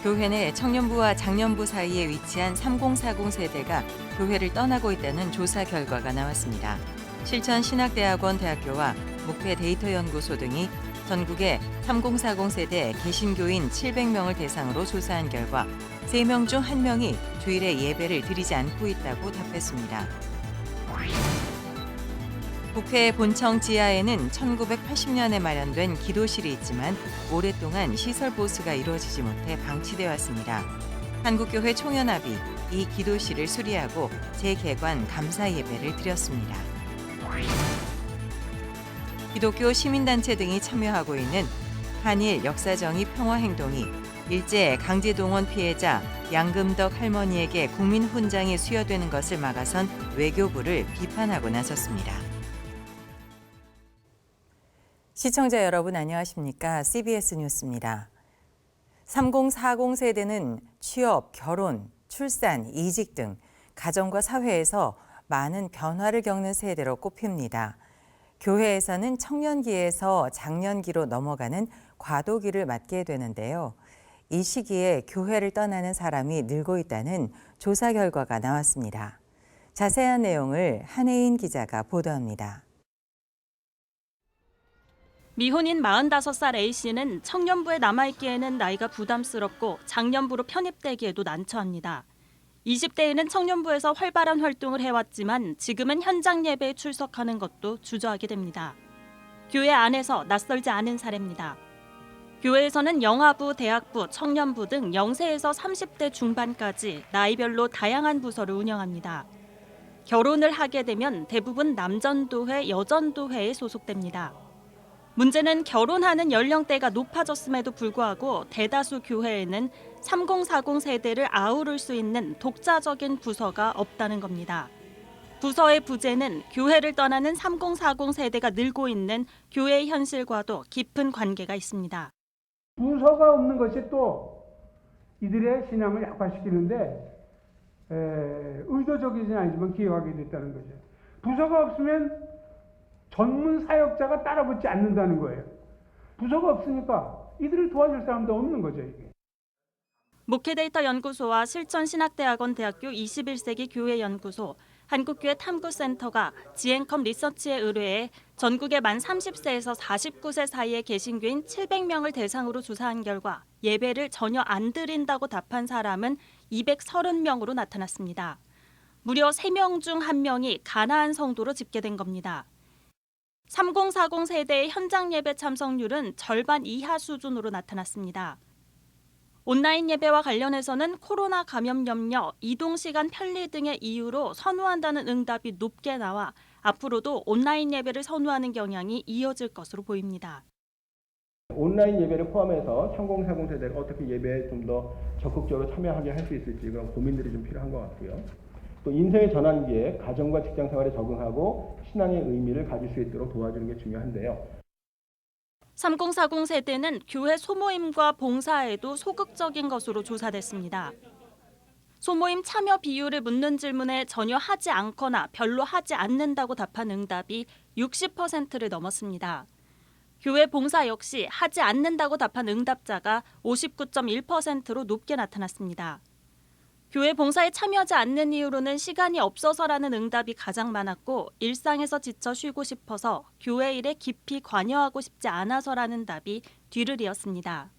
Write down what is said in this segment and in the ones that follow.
교회 내 청년부와 장년부 사이에 위치한 3040 세대가 교회를 떠나고 있다는 조사 결과가 나왔습니다. 실천신학대학원 대학교와 목회데이터연구소 등이 전국의 3040 세대 개신교인 700명을 대상으로 조사한 결과 3명 중 1명이 주일에 예배를 드리지 않고 있다고 답했습니다. 국회 본청 지하에는 1980년에 마련된 기도실이 있지만 오랫동안 시설 보수가 이루어지지 못해 방치되어 왔습니다. 한국교회 총연합이 이 기도실을 수리하고 재개관 감사 예배를 드렸습니다. 기독교 시민단체 등이 참여하고 있는 한일 역사정의 평화행동이 일제 강제동원 피해자 양금덕 할머니에게 국민훈장이 수여되는 것을 막아선 외교부를 비판하고 나섰습니다. 시청자 여러분 안녕하십니까? CBS 뉴스입니다. 3040 세대는 취업, 결혼, 출산, 이직 등 가정과 사회에서 많은 변화를 겪는 세대로 꼽힙니다. 교회에서는 청년기에서 장년기로 넘어가는 과도기를 맞게 되는데요. 이 시기에 교회를 떠나는 사람이 늘고 있다는 조사 결과가 나왔습니다. 자세한 내용을 한혜인 기자가 보도합니다. 미혼인 45살 A씨는 청년부에 남아있기에는 나이가 부담스럽고 장년부로 편입되기에도 난처합니다. 20대에는 청년부에서 활발한 활동을 해왔지만 지금은 현장 예배에 출석하는 것도 주저하게 됩니다. 교회 안에서 낯설지 않은 사례입니다. 교회에서는 영아부, 대학부, 청년부 등 0세에서 30대 중반까지 나이별로 다양한 부서를 운영합니다. 결혼을 하게 되면 대부분 남전도회, 여전도회에 소속됩니다. 문제는 결혼하는 연령대가 높아졌음에도 불구하고 대다수 교회에는 3040 세대를 아우를 수 있는 독자적인 부서가 없다는 겁니다. 부서의 부재는 교회를 떠나는 3040 세대가 늘고 있는 교회의 현실과도 깊은 관계가 있습니다. 부서가 없는 것이 또 이들의 신앙을 약화시키는데 의도적이진 아니지만 기여하게 됐다는 거죠. 부서가 없으면 전문 사역자가 따라붙지 않는다는 거예요. 부서가 없으니까 이들을 도와줄 사람도 없는 거죠, 이게. 목회데이터 연구소와 실천신학대학원 대학교 21세기 교회연구소, 한국교회 탐구센터가 지앤컴 리서치에 의뢰해 전국의 만 30세에서 49세 사이의 개신교인 700명을 대상으로 조사한 결과 예배를 전혀 안 드린다고 답한 사람은 230명으로 나타났습니다. 무려 3명 중 1명이 가나안 성도로 집계된 겁니다. 3040 세대의 현장 예배 참석률은 절반 이하 수준으로 나타났습니다. 온라인 예배와 관련해서는 코로나 감염 염려, 이동 시간 편리 등의 이유로 선호한다는 응답이 높게 나와 앞으로도 온라인 예배를 선호하는 경향이 이어질 것으로 보입니다. 온라인 예배를 포함해서 3040 세대를 어떻게 예배에 좀 더 적극적으로 참여하게 할 수 있을지 그런 고민들이 좀 필요한 것 같고요. 또 인생의 전환기에 가정과 직장 생활에 적응하고 신앙의 의미를 가질 수 있도록 도와주는 게 중요한데요. 3040 세대는 교회 소모임과 봉사에도 소극적인 것으로 조사됐습니다. 소모임 참여 비율을 묻는 질문에 전혀 하지 않거나 별로 하지 않는다고 답한 응답이 60%를 넘었습니다. 교회 봉사 역시 하지 않는다고 답한 응답자가 59.1%로 높게 나타났습니다. 교회 봉사에 참여하지 않는 이유로는 시간이 없어서라는 응답이 가장 많았고 일상에서 지쳐 쉬고 싶어서 교회 일에 깊이 관여하고 싶지 않아서라는 답이 뒤를 이었습니다.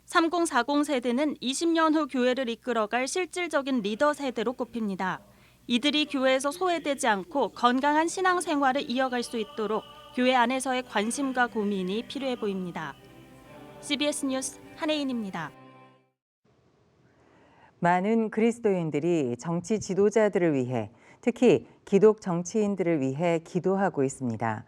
3040 세대는 20년 후 교회를 이끌어갈 실질적인 리더 세대로 꼽힙니다. 이들이 교회에서 소외되지 않고 건강한 신앙생활을 이어갈 수 있도록 교회 안에서의 관심과 고민이 필요해 보입니다. CBS 뉴스 한혜인입니다. 많은 그리스도인들이 정치 지도자들을 위해, 특히 기독 정치인들을 위해 기도하고 있습니다.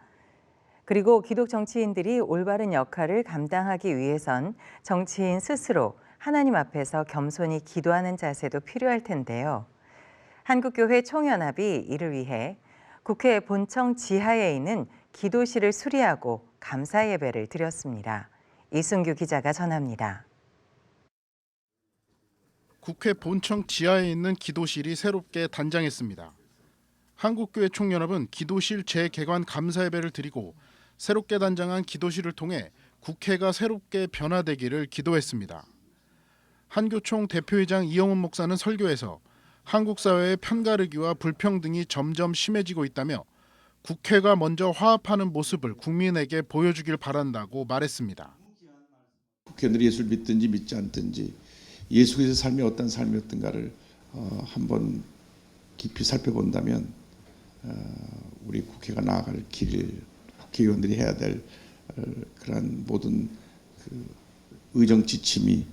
그리고 기독 정치인들이 올바른 역할을 감당하기 위해선 정치인 스스로 하나님 앞에서 겸손히 기도하는 자세도 필요할 텐데요. 한국교회 총연합이 이를 위해 국회 본청 지하에 있는 기도실을 수리하고 감사 예배를 드렸습니다. 이승규 기자가 전합니다. 국회 본청 지하에 있는 기도실이 새롭게 단장했습니다. 한국교회 총연합은 기도실 재개관 감사 예배를 드리고 새롭게 단장한 기도실을 통해 국회가 새롭게 변화되기를 기도했습니다. 한교총 대표이장 이영훈 목사는 설교에서 한국 사회의 편가르기와 불평등이 점점 심해지고 있다며 국회가 먼저 화합하는 모습을 국민에게 보여주길 바란다고 말했습니다. 국회의원들이 예수를 믿든지 믿지 않든지 예수께서 삶이 어떤 삶이었던가를 한번 깊이 살펴본다면 우리 국회가 나아갈 길, 국회의원들이 해야 될 그런 모든 그 의정 지침이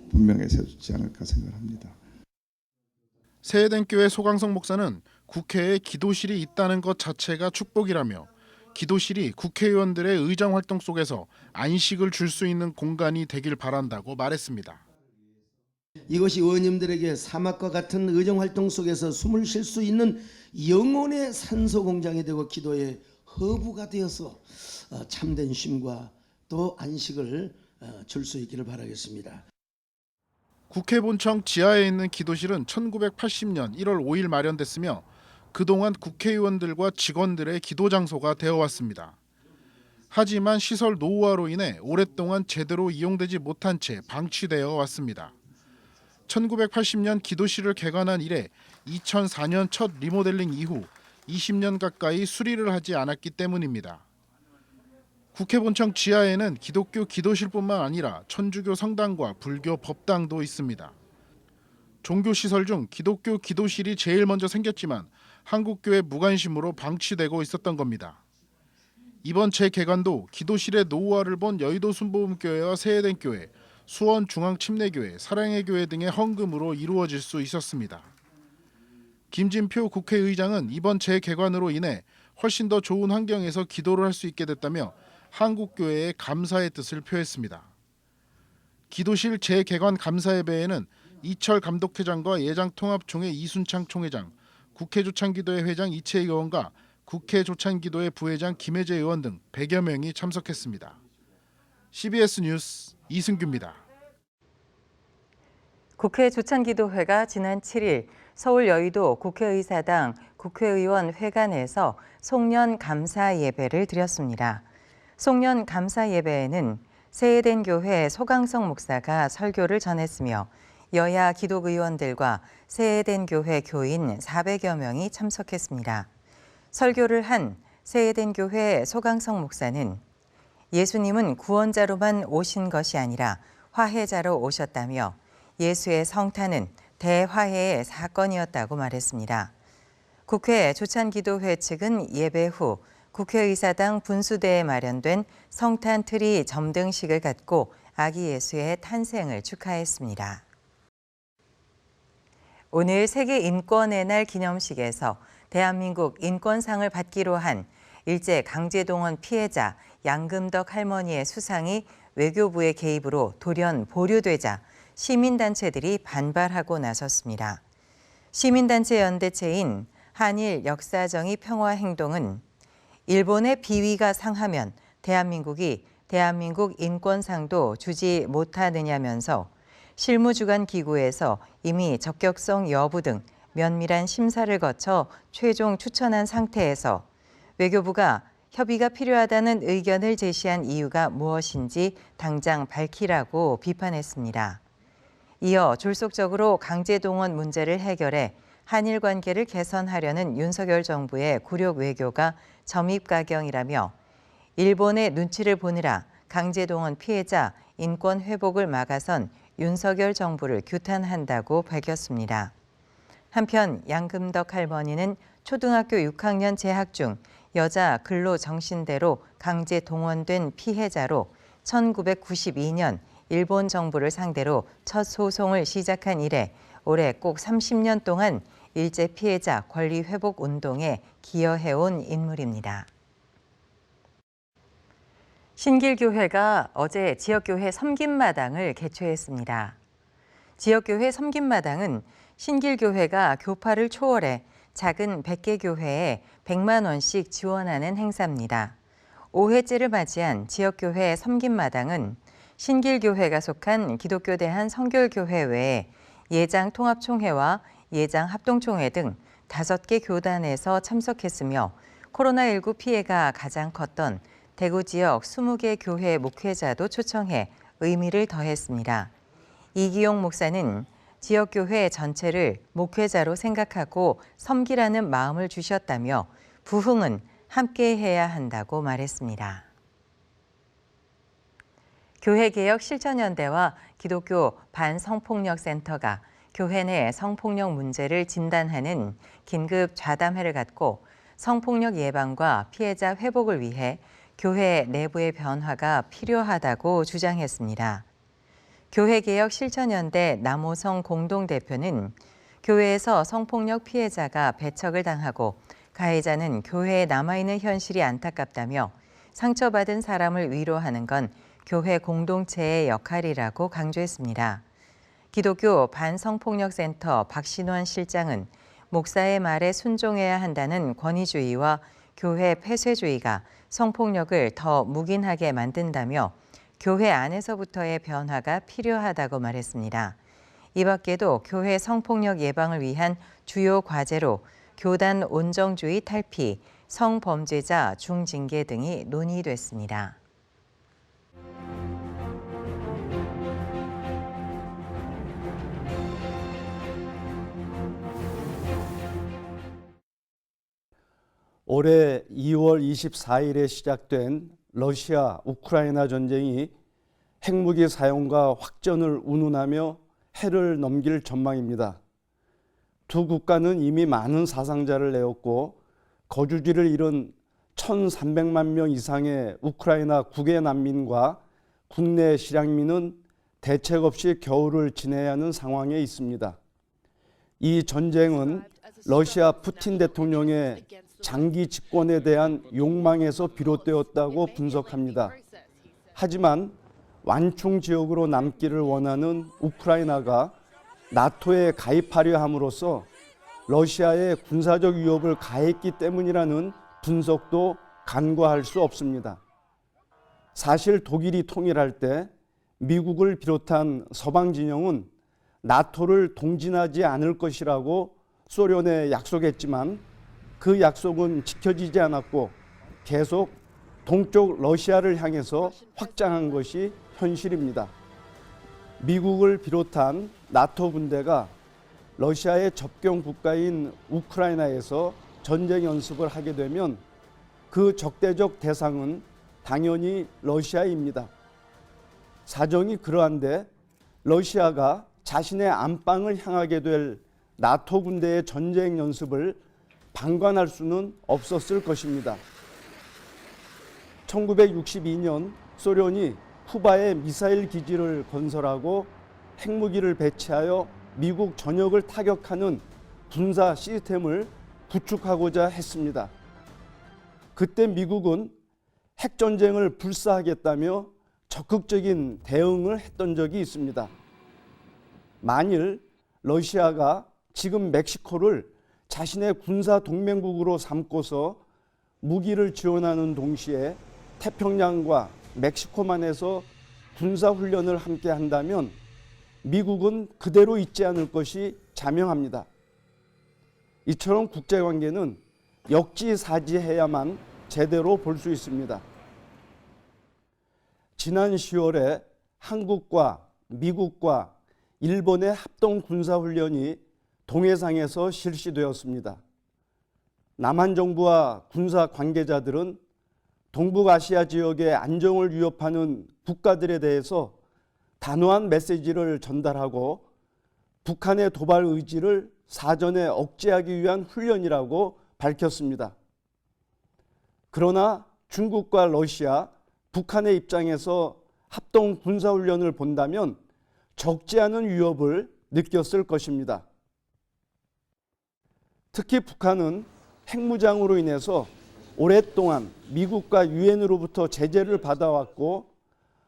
분명해지지 않을까 생각합니다. 세해된 교회 소강성 목사는 국회에 기도실이 있다는 것 자체가 축복이라며 기도실이 국회의원들의 의정 활동 속에서 안식을 줄 수 있는 공간이 되길 바란다고 말했습니다. 이것이 의원님들에게 사막과 같은 의정 활동 속에서 숨을 쉴 수 있는 영혼의 산소 공장이 되고 기도의 허브가 되어서 참된 쉼과 또 안식을 줄 수 있기를 바라겠습니다. 국회 본청 지하에 있는 기도실은 1980년 1월 5일 마련됐으며 그동안 국회의원들과 직원들의 기도 장소가 되어왔습니다. 하지만 시설 노후화로 인해 오랫동안 제대로 이용되지 못한 채 방치되어 왔습니다. 1980년 기도실을 개관한 이래 2004년 첫 리모델링 이후 20년 가까이 수리를 하지 않았기 때문입니다. 국회 본청 지하에는 기독교 기도실뿐만 아니라 천주교 성당과 불교 법당도 있습니다. 종교시설 중 기독교 기도실이 제일 먼저 생겼지만 한국교회 무관심으로 방치되고 있었던 겁니다. 이번 재개관도 기도실의 노후화를 본 여의도 순복음교회와 세해된 교회, 수원 중앙침례교회, 사랑의 교회 등의 헌금으로 이루어질 수 있었습니다. 김진표 국회의장은 이번 재개관으로 인해 훨씬 더 좋은 환경에서 기도를 할 수 있게 됐다며 한국교회에 감사의 뜻을 표했습니다. 기도실 재개관 감사예배에는 이철 감독회장과 예장통합총회 이순창 총회장, 국회조찬기도회 회장 이채희 의원과 국회조찬기도회 부회장 김혜재 의원 등 100여 명이 참석했습니다. CBS 뉴스 이승규입니다. 국회 조찬기도회가 지난 7일 서울 여의도 국회의사당 국회의원 회관에서 송년 감사 예배를 드렸습니다. 송년 감사 예배에는 세해된 교회 소강성 목사가 설교를 전했으며 여야 기독의원들과 세해된 교회 교인 400여 명이 참석했습니다. 설교를 한 세해된 교회 소강성 목사는 예수님은 구원자로만 오신 것이 아니라 화해자로 오셨다며 예수의 성탄은 대화해의 사건이었다고 말했습니다. 국회 조찬기도회 측은 예배 후 국회의사당 분수대에 마련된 성탄 트리 점등식을 갖고 아기 예수의 탄생을 축하했습니다. 오늘 세계인권의 날 기념식에서 대한민국 인권상을 받기로 한 일제 강제동원 피해자 양금덕 할머니의 수상이 외교부의 개입으로 돌연 보류되자 시민단체들이 반발하고 나섰습니다. 시민단체 연대체인 한일 역사정의 평화행동은 일본의 비위가 상하면 대한민국이 대한민국 인권상도 주지 못하느냐면서 실무주관 기구에서 이미 적격성 여부 등 면밀한 심사를 거쳐 최종 추천한 상태에서 외교부가 협의가 필요하다는 의견을 제시한 이유가 무엇인지 당장 밝히라고 비판했습니다. 이어 졸속적으로 강제동원 문제를 해결해 한일 관계를 개선하려는 윤석열 정부의 굴욕 외교가 점입가경이라며 일본의 눈치를 보느라 강제동원 피해자 인권 회복을 막아선 윤석열 정부를 규탄한다고 밝혔습니다. 한편 양금덕 할머니는 초등학교 6학년 재학 중 여자 근로정신대로 강제 동원된 피해자로 1992년 일본 정부를 상대로 첫 소송을 시작한 이래 올해 꼭 30년 동안 일제 피해자 권리 회복 운동에 기여해온 인물입니다. 신길교회가 어제 지역교회 섬김마당을 개최했습니다. 지역교회 섬김마당은 신길교회가 교파를 초월해 작은 100개 교회에 100만 원씩 지원하는 행사입니다. 5회째를 맞이한 지역교회 섬김마당은 신길교회가 속한 기독교 대한성결교회 외에 예장통합총회와 예장합동총회 등 5개 교단에서 참석했으며 코로나19 피해가 가장 컸던 대구 지역 20개 교회 목회자도 초청해 의미를 더했습니다. 이기용 목사는 지역교회 전체를 목회자로 생각하고 섬기라는 마음을 주셨다며 부흥은 함께해야 한다고 말했습니다. 교회개혁 실천연대와 기독교 반성폭력센터가 교회 내 성폭력 문제를 진단하는 긴급 좌담회를 갖고 성폭력 예방과 피해자 회복을 위해 교회 내부의 변화가 필요하다고 주장했습니다. 교회개혁 실천연대 남호성 공동대표는 교회에서 성폭력 피해자가 배척을 당하고 가해자는 교회에 남아있는 현실이 안타깝다며 상처받은 사람을 위로하는 건 교회 공동체의 역할이라고 강조했습니다. 기독교 반성폭력센터 박신원 실장은 목사의 말에 순종해야 한다는 권위주의와 교회 폐쇄주의가 성폭력을 더 묵인하게 만든다며 교회 안에서부터의 변화가 필요하다고 말했습니다. 이 밖에도 교회 성폭력 예방을 위한 주요 과제로 교단 온정주의 탈피, 성범죄자 중징계 등이 논의됐습니다. 올해 2월 24일에 시작된 러시아 우크라이나 전쟁이 핵무기 사용과 확전을 운운하며 해를 넘길 전망입니다. 두 국가는 이미 많은 사상자를 내었고 거주지를 잃은 1,300만 명 이상의 우크라이나 국외 난민과 국내 실향민은 대책 없이 겨울을 지내야 하는 상황에 있습니다. 이 전쟁은 러시아 푸틴 대통령의 장기 집권에 대한 욕망에서 비롯되었다고 분석합니다. 하지만 완충 지역으로 남기를 원하는 우크라이나가 나토에 가입하려 함으로써 러시아의 군사적 위협을 가했기 때문이라는 분석도 간과할 수 없습니다. 사실 독일이 통일할 때 미국을 비롯한 서방 진영은 나토를 동진하지 않을 것이라고 소련에 약속했지만 그 약속은 지켜지지 않았고 계속 동쪽 러시아를 향해서 확장한 것이 현실입니다. 미국을 비롯한 나토 군대가 러시아의 접경 국가인 우크라이나에서 전쟁 연습을 하게 되면 그 적대적 대상은 당연히 러시아입니다. 사정이 그러한데 러시아가 자신의 안방을 향하게 될 나토 군대의 전쟁 연습을 방관할 수는 없었을 것입니다. 1962년 소련이 쿠바에 미사일 기지를 건설하고 핵무기를 배치하여 미국 전역을 타격하는 군사 시스템을 구축하고자 했습니다. 그때 미국은 핵전쟁을 불사하겠다며 적극적인 대응을 했던 적이 있습니다. 만일 러시아가 지금 멕시코를 자신의 군사 동맹국으로 삼고서 무기를 지원하는 동시에 태평양과 멕시코만에서 군사훈련을 함께 한다면 미국은 그대로 있지 않을 것이 자명합니다. 이처럼 국제관계는 역지사지해야만 제대로 볼 수 있습니다. 지난 10월에 한국과 미국과 일본의 합동 군사훈련이 동해상에서 실시되었습니다. 남한 정부와 군사 관계자들은 동북아시아 지역의 안정을 위협하는 국가들에 대해서 단호한 메시지를 전달하고 북한의 도발 의지를 사전에 억제하기 위한 훈련이라고 밝혔습니다. 그러나 중국과 러시아, 북한의 입장에서 합동 군사훈련을 본다면 적지 않은 위협을 느꼈을 것입니다. 특히 북한은 핵무장으로 인해서 오랫동안 미국과 유엔으로부터 제재를 받아왔고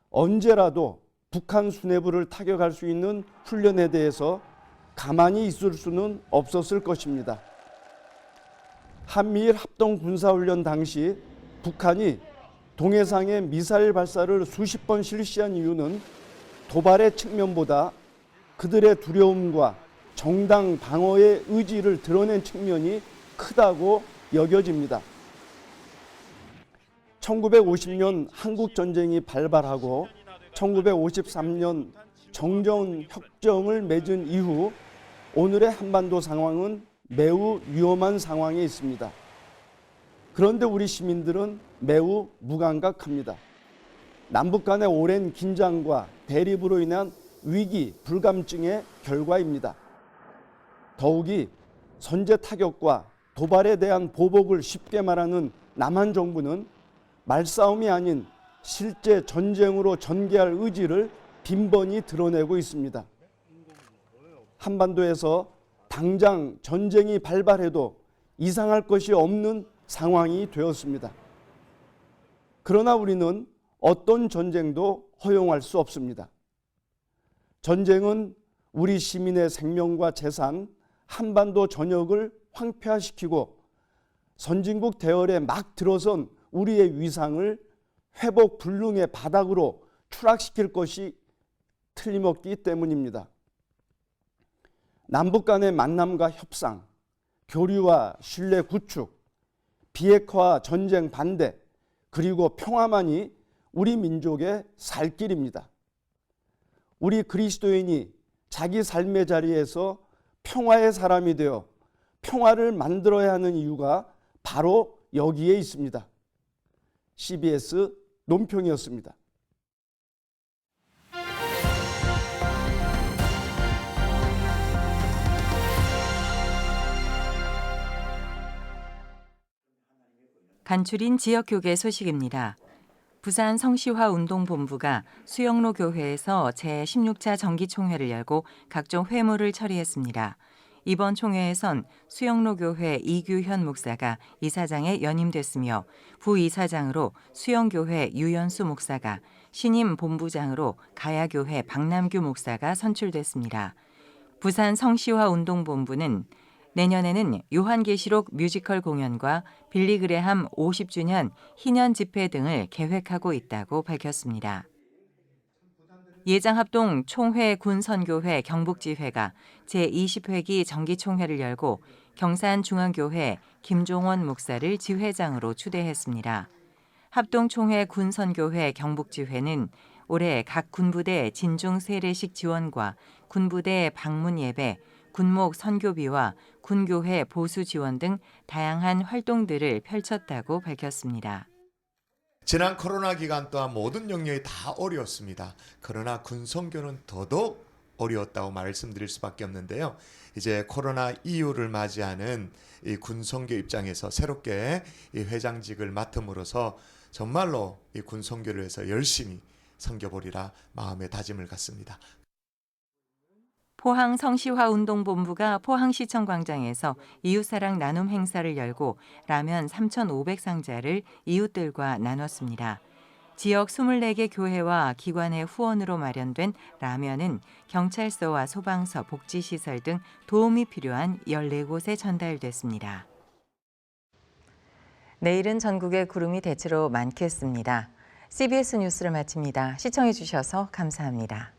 언제라도 북한 수뇌부를 타격할 수 있는 훈련에 대해서 가만히 있을 수는 없었을 것입니다. 한미일 합동 군사훈련 당시 북한이 동해상에 미사일 발사를 수십 번 실시한 이유는 도발의 측면보다 그들의 두려움과 정당 방어의 의지를 드러낸 측면이 크다고 여겨집니다. 1950년 한국전쟁이 발발하고 1953년 정전 협정을 맺은 이후 오늘의 한반도 상황은 매우 위험한 상황에 있습니다. 그런데 우리 시민들은 매우 무감각합니다. 남북 간의 오랜 긴장과 대립으로 인한 위기 불감증의 결과입니다. 더욱이 선제 타격과 도발에 대한 보복을 쉽게 말하는 남한 정부는 말싸움이 아닌 실제 전쟁으로 전개할 의지를 빈번히 드러내고 있습니다. 한반도에서 당장 전쟁이 발발해도 이상할 것이 없는 상황이 되었습니다. 그러나 우리는 어떤 전쟁도 허용할 수 없습니다. 전쟁은 우리 시민의 생명과 재산, 한반도 전역을 황폐화시키고 선진국 대열에 막 들어선 우리의 위상을 회복 불능의 바닥으로 추락시킬 것이 틀림없기 때문입니다. 남북 간의 만남과 협상, 교류와 신뢰 구축, 비핵화 전쟁 반대, 그리고 평화만이 우리 민족의 살 길입니다. 우리 그리스도인이 자기 삶의 자리에서 평화의 사람이 되어 평화를 만들어야 하는 이유가 바로 여기에 있습니다. CBS 논평이었습니다. 간추린 지역교계 소식입니다. 부산 성시화운동본부가 수영로 교회에서 제16차 정기총회를 열고 각종 회무를 처리했습니다. 이번 총회에선 수영로 교회 이규현 목사가 이사장에 연임됐으며 부이사장으로 수영교회 유연수 목사가, 신임 본부장으로 가야교회 박남규 목사가 선출됐습니다. 부산 성시화운동본부는 내년에는 요한계시록 뮤지컬 공연과 빌리그레함 50주년 희년 집회 등을 계획하고 있다고 밝혔습니다. 예장합동 총회 군선교회 경북지회가 제20회기 정기총회를 열고 경산중앙교회 김종원 목사를 지회장으로 추대했습니다. 합동총회 군선교회 경북지회는 올해 각 군부대 진중 세례식 지원과 군부대 방문 예배, 군목 선교비와 군교회 보수 지원 등 다양한 활동들을 펼쳤다고 밝혔습니다. 지난 코로나 기간 동안 모든 영역이 다 어려웠습니다. 그러나 군선교는 더더욱 어려웠다고 말씀드릴 수밖에 없는데요. 이제 코로나 이후를 맞이하는 이 군선교 입장에서 새롭게 이 회장직을 맡음으로써 정말로 이 군선교를 위해서 열심히 섬겨보리라 마음의 다짐을 갖습니다. 포항 성시화운동본부가 포항시청 광장에서 이웃사랑 나눔 행사를 열고 라면 3,500상자를 이웃들과 나눴습니다. 지역 24개 교회와 기관의 후원으로 마련된 라면은 경찰서와 소방서, 복지시설 등 도움이 필요한 14곳에 전달됐습니다. 내일은 전국에 구름이 대체로 많겠습니다. CBS 뉴스를 마칩니다. 시청해 주셔서 감사합니다.